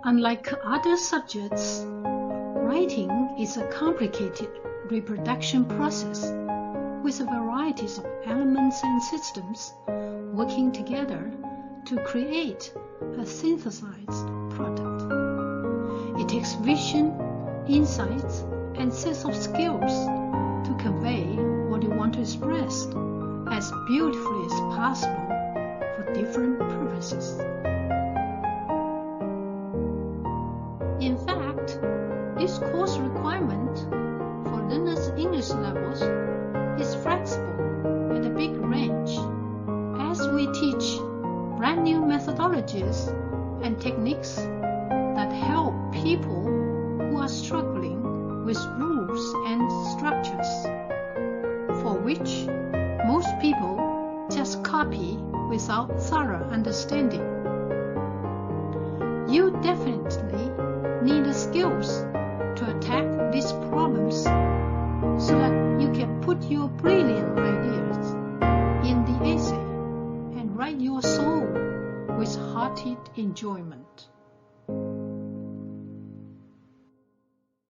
Unlike other subjects, writing is a complicated reproduction process with a variety of elements and systems working together to create a synthesized product. It takes vision, insights, and sets of skills to convey what you want to express as beautifully as possible for different purposes. In fact, this course requirement for learners' English levels is flexible at a big range, as we teach brand new methodologies and techniques that help people who are struggling with rules and structures, for which most people just copy without thorough understanding. You definitely need the skills to attack these problems so that you can put your brilliant ideas in the essay and write your soul with hearty enjoyment.